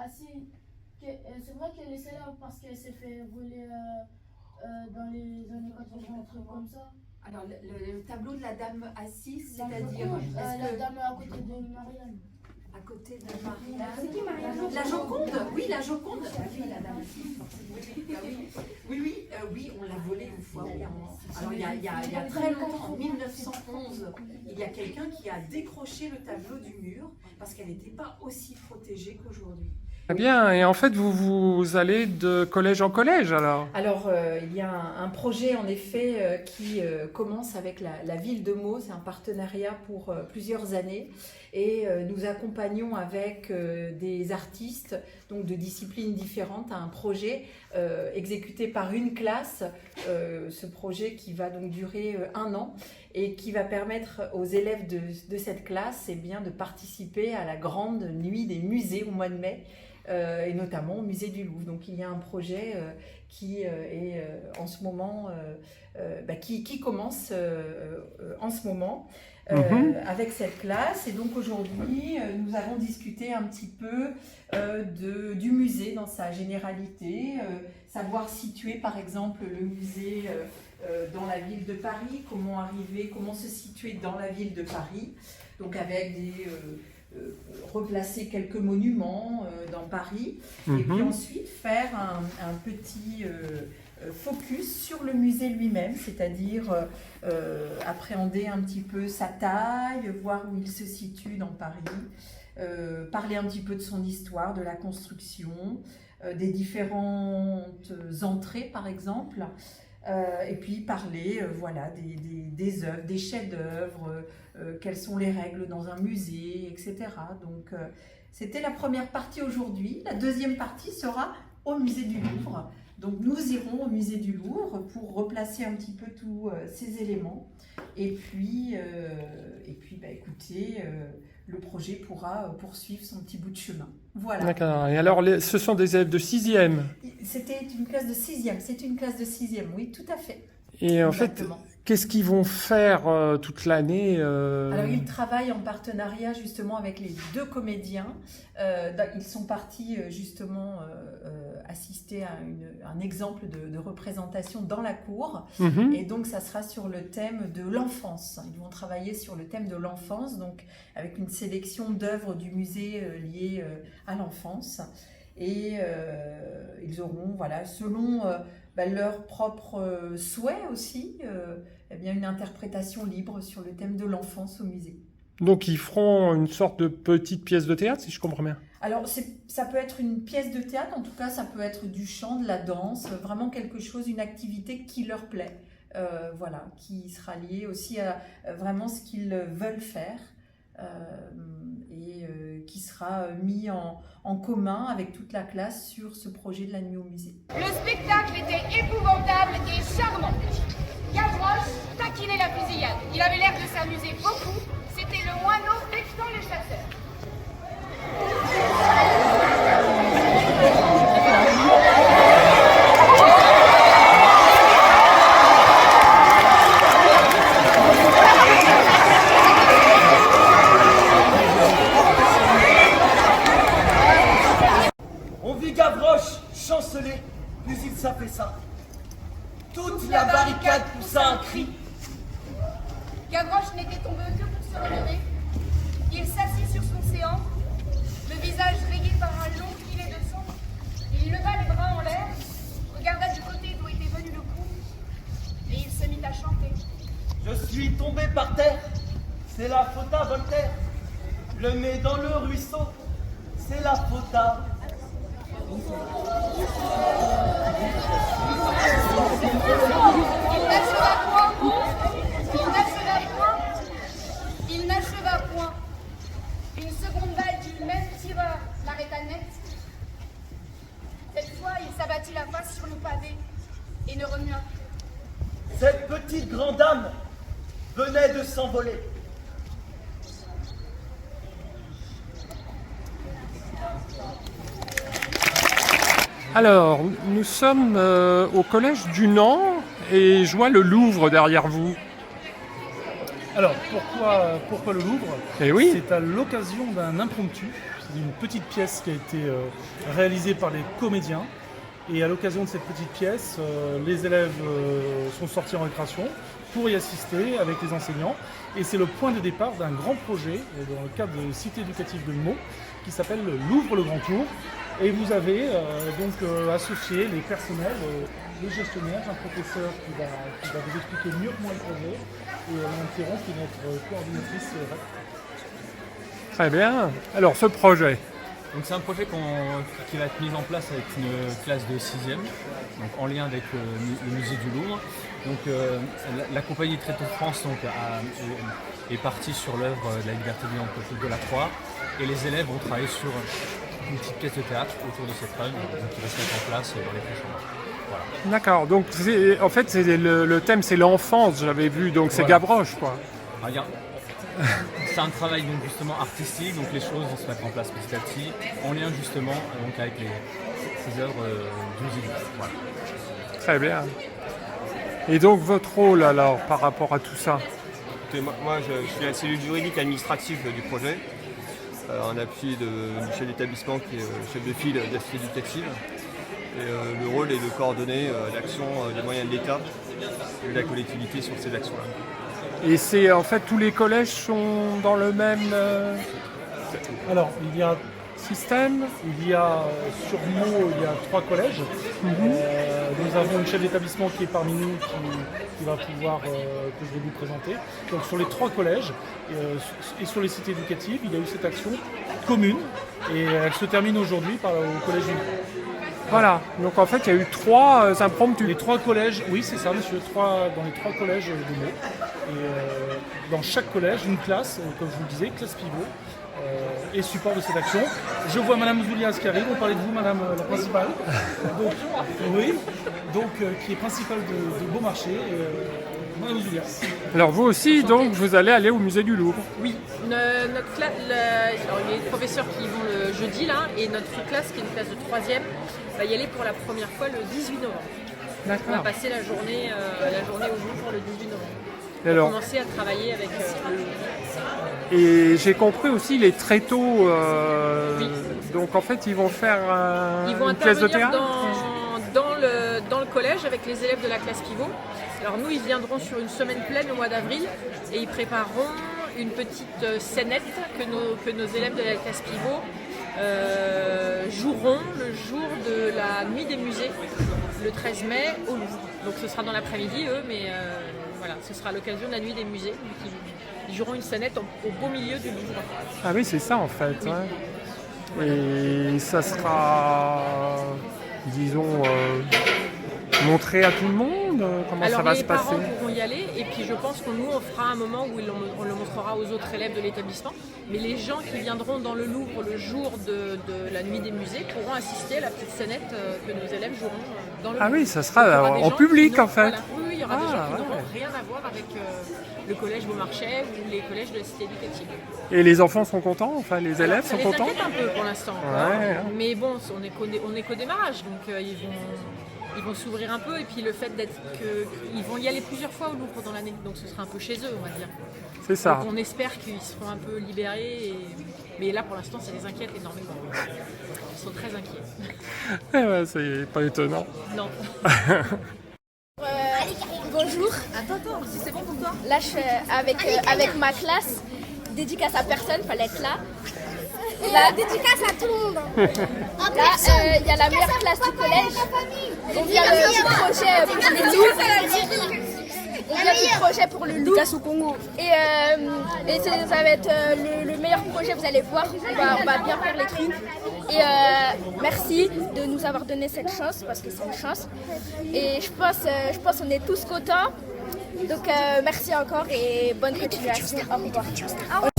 assis, c'est vrai qu'elle est célèbre parce qu'elle s'est fait voler dans les années 80, un truc comme ça. Alors, le tableau de la dame assise, La c'est-à-dire la dame à côté de Marianne. à côté de Marianne. C'est qui Marianne? La Joconde, oui, la Joconde. Ah oui, la dame assise, forcément. Oui, on l'a volée une fois. Alors, il y a très longtemps, en 1911, il y a quelqu'un qui a décroché le tableau du mur parce qu'elle n'était pas aussi protégée qu'aujourd'hui. Très bien, et en fait, vous allez de collège en collège, alors? Alors, il y a un projet, en effet, qui commence avec la ville de Meaux. C'est un partenariat pour plusieurs années. Et nous accompagnons avec des artistes donc de disciplines différentes à un projet exécuté par une classe. Ce projet qui va donc durer 1 an et qui va permettre aux élèves de cette classe de participer à la grande nuit des musées au mois de mai. Et notamment au musée du Louvre. Donc il y a un projet qui est en ce moment, qui commence en ce moment avec cette classe. Et donc aujourd'hui, nous avons discuté un petit peu du musée dans sa généralité, savoir situer par exemple le musée dans la ville de Paris, comment se situer dans la ville de Paris, donc avec replacer quelques monuments dans Paris, et puis ensuite faire un petit focus sur le musée lui-même, c'est-à-dire appréhender un petit peu sa taille, voir où il se situe dans Paris, parler un petit peu de son histoire, de la construction, des différentes entrées par exemple, et puis parler des œuvres, des chefs-d'œuvre, quelles sont les règles dans un musée, etc. Donc c'était la première partie aujourd'hui. La deuxième partie sera au musée du Louvre. Donc nous irons au musée du Louvre pour replacer un petit peu tous ces éléments. Et puis écoutez, le projet pourra poursuivre son petit bout de chemin. Voilà. D'accord. Et alors, ce sont des élèves de 6e? C'était une classe de 6e. C'est une classe de 6e, oui, tout à fait. Et en fait, qu'est-ce qu'ils vont faire toute l'année Alors, ils travaillent en partenariat justement avec les 2 comédiens. Ils sont partis justement assister à un exemple de représentation dans la cour. Et donc, ça sera sur le thème de l'enfance. Ils vont travailler sur le thème de l'enfance, donc avec une sélection d'œuvres du musée liées à l'enfance. Et ils auront, selon leurs propres souhaits aussi, une interprétation libre sur le thème de l'enfance au musée. Donc ils feront une sorte de petite pièce de théâtre, si je comprends bien? Alors ça peut être une pièce de théâtre, en tout cas ça peut être du chant, de la danse, vraiment quelque chose, une activité qui leur plaît, qui sera liée aussi à vraiment ce qu'ils veulent faire. Qui sera mis en commun avec toute la classe sur ce projet de la nuit au musée. Le spectacle était épouvantable et charmant. Gavroche taquinait la fusillade. Il avait l'air de s'amuser beaucoup. C'était le moineau bectant les chasseurs. Chanceler, puis il s'affaissa. Toute la barricade poussa un cri. Gavroche n'était tombé que pour se relever. Il s'assit sur son séant, le visage rayé par un long filet de sang. Il leva les bras en l'air, regarda du côté d'où était venu le coup, et il se mit à chanter. Je suis tombé par terre, c'est la faute à Voltaire. Le nez dans le ruisseau, c'est la faute à... Il n'acheva point. Une seconde balle du même tireur l'arrêta net. Cette fois, il s'abattit la face sur le pavé et ne remua plus. Cette petite grande dame venait de s'envoler. Alors, nous sommes au collège du Nant et je vois le Louvre derrière vous. Alors, pourquoi le Louvre? Eh oui. C'est à l'occasion d'un impromptu, d'une petite pièce qui a été réalisée par les comédiens. Et à l'occasion de cette petite pièce, les élèves sont sortis en récréation pour y assister avec les enseignants. Et c'est le point de départ d'un grand projet dans le cadre de Cité éducative de Meaux qui s'appelle Louvre le Grand Tour. Et vous avez associé les personnels, les gestionnaires, un professeur qui va vous expliquer mieux que moi le projet, et Mme Théron qui est notre coordinatrice. Très bien. Alors, ce projet, Donc c'est un projet qui va être mis en place avec une classe de 6e, donc en lien avec le musée du Louvre. Donc la compagnie Tréteaux France donc, est partie sur l'œuvre de la liberté de la Croix, et les élèves vont travailler sur une petite pièce de théâtre autour de cette œuvre qui va se mettre en place dans les prochains mois. Voilà. d'accord. Donc, en fait, le thème, c'est l'enfance, j'avais vu. Donc, c'est Voilà. Gavroche, quoi. C'est un travail donc, justement artistique, donc les choses vont se mettre en place petit à petit, en lien justement donc, avec ces œuvres du musée du Louvre. Voilà. Très bien. Et donc, votre rôle, alors, par rapport à tout ça? Écoutez, moi, je suis la cellule juridique administrative du projet, en appui du chef d'établissement qui est chef de file de la cité éducative. Et le rôle est de coordonner l'action des moyens de l'État et de la collectivité sur ces actions-là. Et c'est, en fait, tous les collèges sont dans le même Alors, il y a système? sur Meaux, il y a 3 collèges. Nous avons une chef d'établissement qui est parmi nous qui va pouvoir, que je vais vous présenter. Donc sur les 3 collèges et sur les cités éducatives, il y a eu cette action commune et elle se termine aujourd'hui au collège du Louvre. Voilà. Donc, en fait, il y a eu 3 impromptus. Les 3 collèges, oui c'est ça monsieur, dans les 3 collèges de Meaux. Et dans chaque collège, une classe, comme je vous le disais, classe pivot, et support de cette action. Je vois Madame Zoulias qui arrive, on parlait de vous Madame la principale, qui est principale de Beaumarchais, Madame Zoulias. Alors, vous aussi, donc, vous allez aller au musée du Louvre. Oui, notre classe, alors il y a les professeurs qui vont le jeudi là, et notre classe qui est une classe de 3e va y aller pour la première fois le 18 novembre. On va D'accord. passer la journée au Louvre le 18 novembre. Et On va alors, commencer à travailler avec le Louvre. et j'ai compris aussi les tréteaux. Oui. Donc, en fait, ils vont faire Ils vont une pièce de intervenir théâtre. dans le collège avec les élèves de la classe pivot. Alors nous, ils viendront sur une semaine pleine au mois d'avril et ils prépareront une petite scénette que nos élèves de la classe pivot joueront le jour de la nuit des musées, le 13 mai au Louvre. Donc ce sera dans l'après-midi eux, mais voilà, ce sera à l'occasion de la nuit des musées. Donc, ils joueront une scénette au beau milieu du Louvre. Ah oui, c'est ça, en fait. Oui. Ouais. Et ça sera, disons, montré à tout le monde? Comment Alors ça va les se passer? parents pourront y aller et puis je pense que nous on fera un moment où on le montrera aux autres élèves de l'établissement, mais les gens qui viendront dans le Louvre le jour de la nuit des musées pourront assister à la petite scénette que nos élèves joueront dans le Ah Louvre. oui, ça Donc, il y aura sera des en gens public, qui n'ont- en fait. voilà. Oui, il y aura des gens qui n'auront ouais. rien à voir avec le collège Beaumarchais ou les collèges de la cité éducative. Et les enfants sont contents? Enfin, les élèves Ça sont les contents? inquiète un peu pour l'instant encore, Ouais. mais bon, on est qu'au démarrage, donc ils vont s'ouvrir un peu, et puis le fait qu'ils vont y aller plusieurs fois au Louvre dans l'année, donc ce sera un peu chez eux, on va dire. C'est ça. Donc on espère qu'ils seront un peu libérés, mais là pour l'instant ça les inquiète énormément. Ils sont très inquiets. Eh ouais, c'est pas étonnant. Non. Bonjour. Attends, c'est bon pour toi? Là, je suis avec ma classe. Dédicace à personne, fallait être là. La dédicace à tout le monde. Là, il y a la meilleure classe du collège. Donc il y a le petit projet pour le Louvre. Il y a le petit projet pour le Louvre. Au Congo. Et ça va être le meilleur projet, vous allez voir. On va bien faire les trucs. Et merci de nous avoir donné cette chance, parce que c'est une chance. Et je pense qu'on est tous contents. Donc merci encore et bonne continuation. Au revoir.